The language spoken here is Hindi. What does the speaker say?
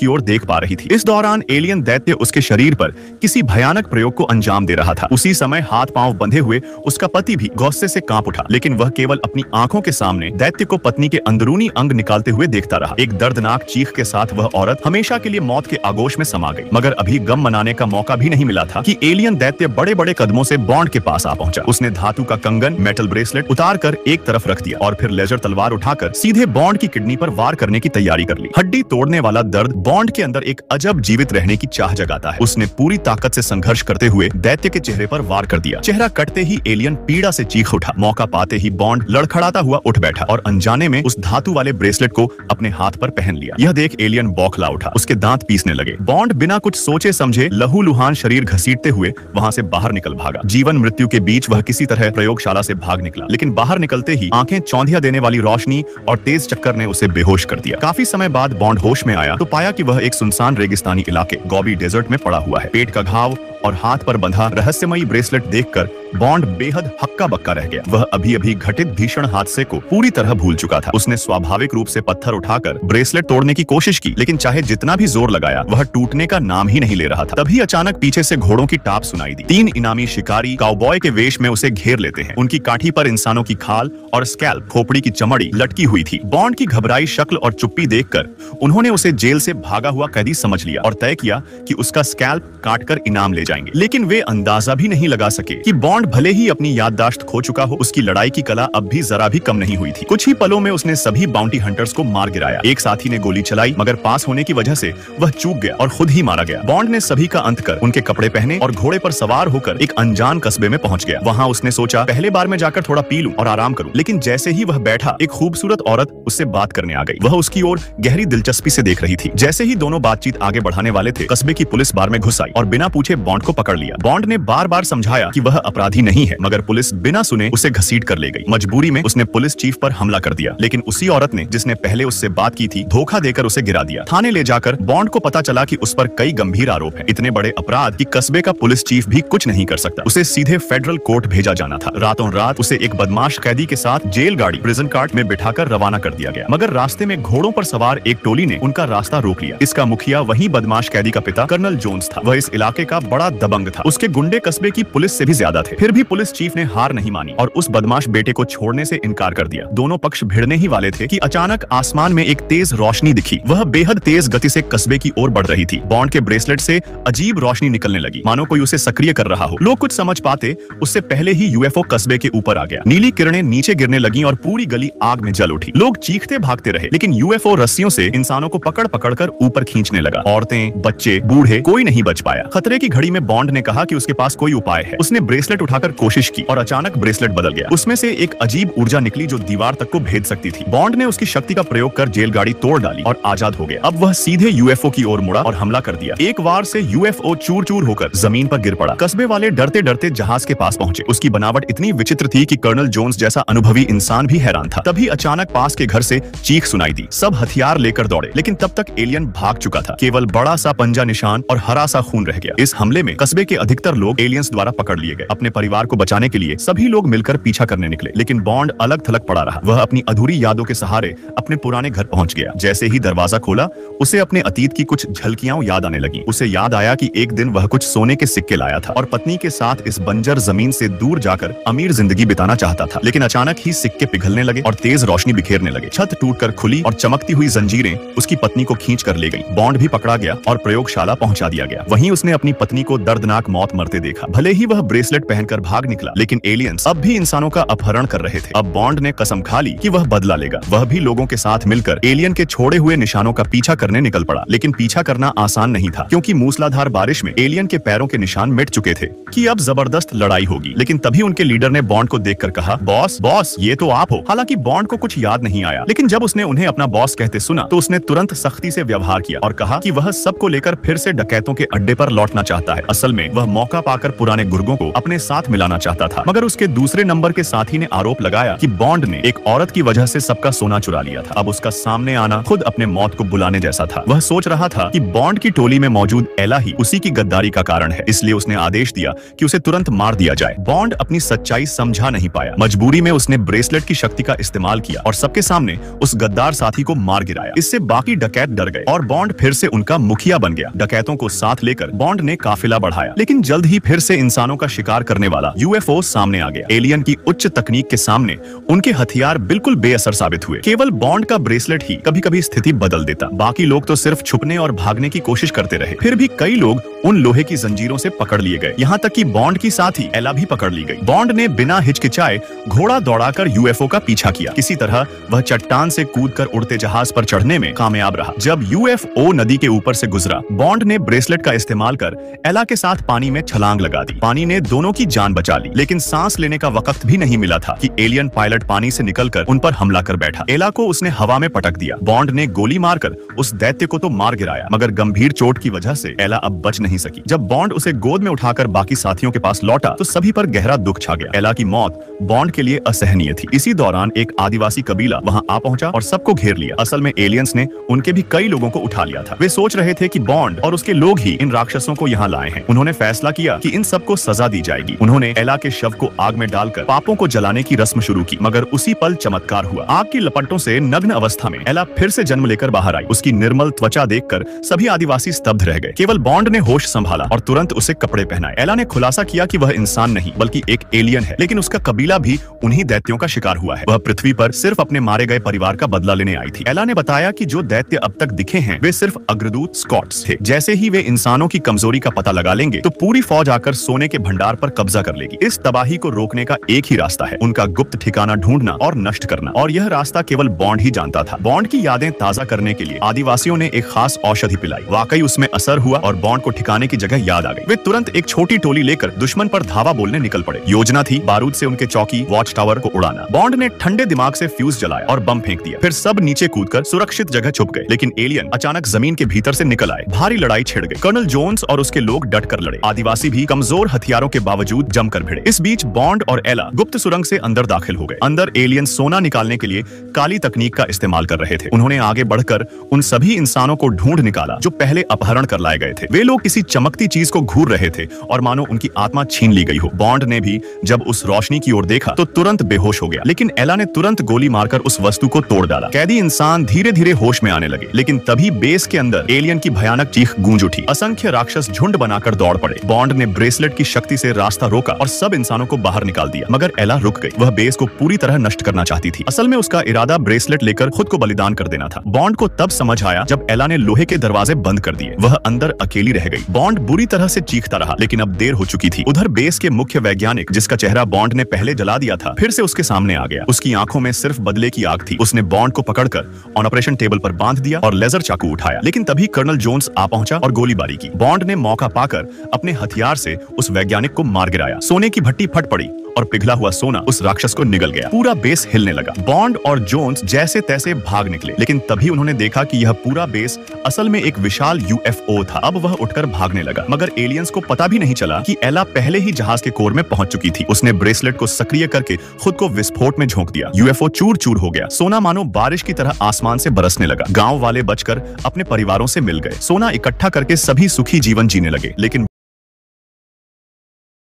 उसकी ओर देख पा रही थी। इस दौरान एलियन दैत्य उसके शरीर पर किसी भयानक प्रयोग को अंजाम दे रहा था। उसी समय हाथ पांव बंधे हुए उसका पति भी गुस्से से कांप उठा, लेकिन वह केवल अपनी आंखों के सामने दैत्य को पत्नी के अंदरूनी अंग निकालते हुए देखता रहा। एक दर्दनाक चीख के साथ वह औरत हमेशा के लिए मौत के आगोश में समा गई। मगर अभी गम मनाने का मौका भी नहीं मिला था कि एलियन दैत्य बड़े बड़े कदमों से बॉन्ड के पास आ पहुंचा। उसने धातु का कंगन, मेटल ब्रेसलेट उतार कर एक तरफ रख दिया और फिर लेजर तलवार उठाकर सीधे बॉन्ड की किडनी पर वार करने की तैयारी कर ली। हड्डी तोड़ने वाला दर्द बॉन्ड के अंदर एक अजब जीवित रहने की चाह जगाता है। उसने पूरी ताकत से संघर्ष करते हुए दैत्य के चेहरे पर वार कर दिया। चेहरा कटते ही एलियन पीड़ा से चीख उठा। मौका पाते ही बॉन्ड लड़खड़ाता हुआ उठ बैठा और अनजाने में उस धातु वाले ब्रेसलेट को अपने हाथ पर पहन लिया। यह देख एलियन बौखला उठा, उसके दांत पीसने लगे। बॉन्ड बिना कुछ सोचे समझे लहूलुहान शरीर घसीटते हुए वहां से बाहर निकल भागा। जीवन मृत्यु के बीच वह किसी तरह प्रयोगशाला से भाग निकला, लेकिन बाहर निकलते ही आंखें चौंधिया देने वाली रोशनी और तेज चक्कर ने उसे बेहोश कर दिया। काफी समय बाद बॉन्ड होश में आया तो पाया कि वह एक सुनसान रेगिस्तानी इलाके गोबी डेजर्ट में पड़ा हुआ है। पेट का घाव और हाथ पर बंधा रहस्यमयी ब्रेसलेट देखकर बॉन्ड बेहद हक्का बक्का रह गया। वह अभी अभी घटित भीषण हादसे को पूरी तरह भूल चुका था। उसने स्वाभाविक रूप से पत्थर उठाकर ब्रेसलेट तोड़ने की कोशिश की, लेकिन चाहे जितना भी जोर लगाया वह टूटने का नाम ही नहीं ले रहा था। तभी अचानक पीछे से घोड़ों की टाप सुनाई दी। 3 इनामी शिकारी काउबॉय के वेश में उसे घेर लेते हैं। उनकी काठी पर इंसानों की खाल और स्कैल्प, खोपड़ी की चमड़ी लटकी हुई थी। बॉन्ड की घबराई शक्ल और चुप्पी देखकर उन्होंने उसे जेल से भागा हुआ कैदी समझ लिया और तय किया कि उसका स्कैल्प काटकर इनाम ले जाएंगे। लेकिन वे अंदाजा भी नहीं लगा सके कि बॉन्ड भले ही अपनी याददाश्त खो चुका हो, उसकी लड़ाई की कला अब भी जरा भी कम नहीं हुई थी। कुछ ही पलों में उसने सभी बाउंटी हंटर्स को मार गिराया। एक साथी ने गोली चलाई, मगर पास होने की वजह से वह चूक गया और खुद ही मारा गया। बॉन्ड ने सभी का अंत कर उनके कपड़े पहने और घोड़े पर सवार होकर एक अनजान कस्बे में पहुंच गया। वहां उसने सोचा पहले बार में जाकर थोड़ा पी लूं और आराम करूं, लेकिन जैसे ही वह बैठा एक खूबसूरत औरत उससे बात करने आ गई। वह उसकी ओर गहरी दिलचस्पी से देख रही थी। जैसे ही दोनों बातचीत आगे बढ़ाने वाले थे, कस्बे की पुलिस बार में घुस आई और बिना पूछे बॉन्ड को पकड़ लिया। बॉन्ड ने बार बार समझाया कि वह अपराधी नहीं है, मगर पुलिस बिना सुने उसे घसीट कर ले गई। मजबूरी में उसने पुलिस चीफ पर हमला कर दिया, लेकिन उसी औरत ने जिसने पहले उससे बात की थी धोखा देकर उसे गिरा दिया। थाने ले जाकर बॉन्ड को पता चला कि उस पर कई गंभीर आरोप हैं। इतने बड़े अपराध कि कस्बे का पुलिस चीफ भी कुछ नहीं कर सकता। उसे सीधे फेडरल कोर्ट भेजा जाना था। रातों रात उसे एक बदमाश कैदी के साथ जेल गाड़ी प्रिजन कार्ट में बिठाकर रवाना कर दिया गया, मगर रास्ते में घोड़ों पर सवार एक टोली ने उनका रास्ता रोक लिया। इसका मुखिया वही बदमाश कैदी का पिता कर्नल जोन्स था। वह इस इलाके का बड़ा दबंग था। उसके गुंडे कस्बे की पुलिस से भी ज्यादा थे। फिर भी पुलिस चीफ ने हार नहीं मानी और उस बदमाश बेटे को छोड़ने से इनकार कर दिया। दोनों पक्ष भिड़ने ही वाले थे कि अचानक आसमान में एक तेज रोशनी दिखी। वह बेहद तेज गति से कस्बे की ओर बढ़ रही थी। बॉन्ड के ब्रेसलेट से अजीब रोशनी निकलने लगी, मानो कोई उसे सक्रिय कर रहा हो। लोग कुछ समझ पाते उससे पहले ही यूएफओ कस्बे के ऊपर आ गया। नीली किरणें नीचे गिरने लगी और पूरी गली आग में जल उठी। लोग चीखते भागते रहे, लेकिन यूएफओ रस्सियों से इंसानों को पकड़ पकड़ कर ऊपर खींचने लगा। औरतें, बच्चे, बूढ़े, कोई नहीं बच पाया। खतरे की घड़ी में बॉन्ड ने कहा कि उसके पास कोई उपाय है। उसने ब्रेसलेट उठाकर कोशिश की और अचानक ब्रेसलेट बदल गया। उसमें से एक अजीब ऊर्जा निकली जो दीवार तक को भेद सकती थी। बॉन्ड ने उसकी शक्ति का प्रयोग कर जेल गाड़ी तोड़ डाली और आजाद हो गया। अब वह सीधे यूएफओ की ओर मुड़ा और हमला कर दिया। एक वार से यूएफओ चूर चूर होकर जमीन पर गिर पड़ा। कस्बे वाले डरते डरते जहाज के पास पहुंचे। उसकी बनावट इतनी विचित्र थी कि कर्नल जोन्स जैसा अनुभवी इंसान भी हैरान था। तभी अचानक पास के घर से चीख सुनाई दी। सब हथियार लेकर दौड़े, लेकिन तब तक एलियन भाग चुका था। केवल बड़ा सा पंजा निशान और हरा सा खून रह गया। इस हमले में कस्बे के अधिकतर लोग एलियंस द्वारा पकड़ लिए गए। अपने परिवार को बचाने के लिए सभी लोग मिलकर पीछा करने निकले, लेकिन बॉन्ड अलग थलग पड़ा रहा। वह अपनी अधूरी यादों के सहारे अपने पुराने घर पहुंच गया। जैसे ही दरवाजा खोला, उसे अपने अतीत की कुछ झलकियां याद आने लगी। उसे याद आया कि एक दिन वह कुछ सोने के सिक्के लाया था और पत्नी के साथ इस बंजर जमीन से दूर जाकर अमीर जिंदगी बिताना चाहता था। लेकिन अचानक ही सिक्के पिघलने लगे और तेज रोशनी बिखेरने लगे। छत टूटकर खुली और चमकती हुई जंजीरें उसकी पत्नी को खींच कर ले गई। बॉन्ड भी पकड़ा गया और प्रयोगशाला पहुंचा दिया गया। वहीं उसने अपनी पत्नी को दर्दनाक मौत मरते देखा। भले ही वह ब्रेसलेट पहनकर भाग निकला, लेकिन एलियंस अब भी इंसानों का अपहरण कर रहे थे। अब बॉन्ड ने कसम खा ली कि वह बदला लेगा। वह भी लोगों के साथ मिलकर एलियन के छोड़े हुए निशानों का पीछा करने निकल पड़ा। लेकिन पीछा करना आसान नहीं था, क्योंकि मूसलाधार बारिश में एलियन के पैरों के निशान मिट चुके थे कि अब जबरदस्त लड़ाई होगी। लेकिन तभी उनके लीडर ने बॉन्ड को देखकर कहा, बॉस बॉस, ये तो आप हो। हालांकि बॉन्ड को कुछ याद नहीं आया, लेकिन जब उसने उन्हें अपना बॉस कहते सुना तो उसने तुरंत सख्ती से व्यवहार किया और कहा कि वह सबको लेकर फिर से डकैतों के अड्डे पर लौटना चाहता है। शायद असल में वह मौका पाकर पुराने गुर्गों को अपने साथ मिलाना चाहता था। मगर उसके दूसरे नंबर के साथी ने आरोप लगाया कि बॉन्ड ने एक औरत की वजह से सबका सोना चुरा लिया था। अब उसका सामने आना खुद अपने मौत को बुलाने जैसा था। वह सोच रहा था कि बॉन्ड की टोली में मौजूद एला ही उसी की गद्दारी का कारण है, इसलिए उसने आदेश दिया कि उसे तुरंत मार दिया जाए। बॉन्ड अपनी सच्चाई समझा नहीं पाया। मजबूरी में उसने ब्रेसलेट की शक्ति का इस्तेमाल किया और सबके सामने उस गद्दार साथी को मार गिराया। इससे बाकी डकैत डर गए और बॉन्ड फिर से उनका मुखिया बन गया। डकैतों को साथ लेकर बॉन्ड ने काफिला बढ़ाया, लेकिन जल्द ही फिर से इंसानों का शिकार करने वाला यूएफओ सामने आ गया। एलियन की उच्च तकनीक के सामने उनके हथियार बिल्कुल बेअसर साबित हुए। केवल बॉन्ड का ब्रेसलेट ही कभी-कभी स्थिति बदल देता। बाकी लोग तो सिर्फ छुपने और भागने की कोशिश करते रहे। फिर भी कई लोग उन लोहे की जंजीरों से पकड़ लिए गए, यहाँ तक कि बॉन्ड की साथी एला भी पकड़ ली गई। बॉन्ड ने बिना हिचकिचाए घोड़ा दौड़ाकर यूएफओ का पीछा किया। किसी तरह वह चट्टान से कूदकर उड़ते जहाज पर चढ़ने में कामयाब रहा। जब यूएफओ नदी के ऊपर से गुजरा, बॉन्ड ने ब्रेसलेट का इस्तेमाल कर एला के साथ पानी में छलांग लगा दी। पानी ने दोनों की जान बचा ली, लेकिन सांस लेने का वक्त भी नहीं मिला था कि एलियन पायलट पानी से निकलकर उन पर हमला कर बैठा। एला को उसने हवा में पटक दिया। बॉन्ड ने गोली मारकर उस दैत्य को तो मार गिराया, मगर गंभीर चोट की वजह से एला अब बच नहीं सकी। जब बॉन्ड उसे गोद में उठाकर बाकी साथियों के पास लौटा तो सभी पर गहरा दुख छा गया। एला की मौत बॉन्ड के लिए असहनीय थी। इसी दौरान एक आदिवासी कबीला वहां आ पहुंचा और सबको घेर लिया। असल में एलियंस ने उनके भी कई लोगों को उठा लिया था। वे सोच रहे थे कि बॉन्ड और उसके लोग ही इन राक्षसों को यहाँ लाए हैं। उन्होंने फैसला किया कि इन सबको सजा दी जाएगी। उन्होंने एला के शव को आग में डालकर पापों को जलाने की रस्म शुरू की, मगर उसी पल चमत्कार हुआ। आग की लपटों से नग्न अवस्था में एला फिर से जन्म लेकर बाहर आई। उसकी निर्मल त्वचा देखकर सभी आदिवासी स्तब्ध रह गए। केवल बॉन्ड ने होश संभाला और तुरंत उसे कपड़े पहनाए। एला ने खुलासा किया कि वह इंसान नहीं बल्कि एक एलियन है, लेकिन उसका कबीला भी उन्हीं दैत्यों का शिकार हुआ है। वह पृथ्वी पर सिर्फ अपने मारे गए परिवार का बदला लेने आई थी। एला ने बताया कि जो दैत्य अब तक दिखे हैं वे सिर्फ अग्रदूत स्कॉट्स थे। जैसे ही वे इंसानों की कमजोरी का पता लगा लेंगे तो पूरी फौज आकर सोने के भंडार पर कब्जा कर लेगी। इस तबाही को रोकने का एक ही रास्ता है, उनका गुप्त ठिकाना ढूंढना और नष्ट करना, और यह रास्ता केवल बॉन्ड ही जानता था। बॉन्ड की यादें ताजा करने के लिए आदिवासियों ने एक खास औषधि पिलाई। वाकई उसमें असर हुआ और बॉन्ड को ठिकाने की जगह याद आ गई। वे तुरंत एक छोटी टोली लेकर दुश्मन पर धावा बोलने निकल पड़े। योजना थी बारूद से उनके चौकी वॉच टावर को उड़ाना। बॉन्ड ने ठंडे दिमाग से फ्यूज जलाया और बम फेंक दिया। फिर सब नीचे कूदकर सुरक्षित जगह छुप गए, लेकिन एलियन अचानक जमीन के भीतर से निकल आए। भारी लड़ाई छिड़ गई। कर्नल जोन्स और उसके लोग डट कर लड़े। आदिवासी भी कमजोर हथियारों के बावजूद जमकर भिड़े। इस बीच बॉन्ड और एला गुप्त सुरंग से अंदर दाखिल हो गए। अंदर एलियन सोना निकालने के लिए काली तकनीक का इस्तेमाल कर रहे थे। उन्होंने आगे बढ़कर उन सभी इंसानों को ढूंढ निकाला जो पहले अपहरण कर लाए गए थे। वे लोग किसी चमकती चीज को घूर रहे थे और मानो उनकी आत्मा छीन ली गई हो। बॉन्ड ने भी जब उस रोशनी की ओर देखा तो तुरंत बेहोश हो गया, लेकिन एला ने तुरंत गोली मारकर उस वस्तु को तोड़ डाला। कैदी इंसान धीरे धीरे होश में आने लगे, लेकिन तभी बेस के अंदर एलियन की भयानक चीख गूंज उठी। असंख्य राक्षस झुंड बनाकर दौड़ पड़े। बॉन्ड ने ब्रेसलेट की शक्ति से रास्ता रोका और सब इंसानों को बाहर निकाल दिया, मगर एला रुक गई। वह बेस को पूरी तरह नष्ट करना चाहती थी। असल में उसका इरादा ब्रेसलेट लेकर खुद को बलिदान कर देना था। बॉन्ड को तब समझ आया जब एला ने लोहे के दरवाजे बंद कर दिए। वह अंदर अकेली रह गई। बॉन्ड बुरी तरह से चीखता रहा, लेकिन अब देर हो चुकी थी। उधर बेस के मुख्य वैज्ञानिक, जिसका चेहरा बॉन्ड ने पहले जला दिया था, फिर से उसके सामने आ गया। उसकी आंखों में सिर्फ बदले की आग थी। उसने बॉन्ड को पकड़कर ऑपरेशन टेबल पर बांध दिया और लेजर चाकू उठाया, लेकिन तभी कर्नल जोन्स आ पहुंचा और गोलीबारी की। बॉन्ड ने मौका पाकर अपने हथियार से उस वैज्ञानिक को मार गिराया। सोने की भट्टी फट पड़ी और पिघला हुआ सोना उस राक्षस को निगल गया। पूरा बेस हिलने लगा। बॉन्ड और जोन्स जैसे तैसे भाग निकले, लेकिन तभी उन्होंने देखा कि यह पूरा बेस असल में एक विशाल यूएफओ था। अब वह उठकर भागने लगा, मगर एलियंस को पता भी नहीं चला कि एला पहले ही जहाज के कोर में पहुंच चुकी थी। उसने ब्रेसलेट को सक्रिय करके खुद को विस्फोट में झोंक दिया। यूएफओ चूर चूर हो गया। सोना मानो बारिश की तरह आसमान से बरसने लगा। गांव वाले बचकर अपने परिवारों से मिल गए। सोना इकट्ठा करके सभी सुखी जीवन जीने लगे, लेकिन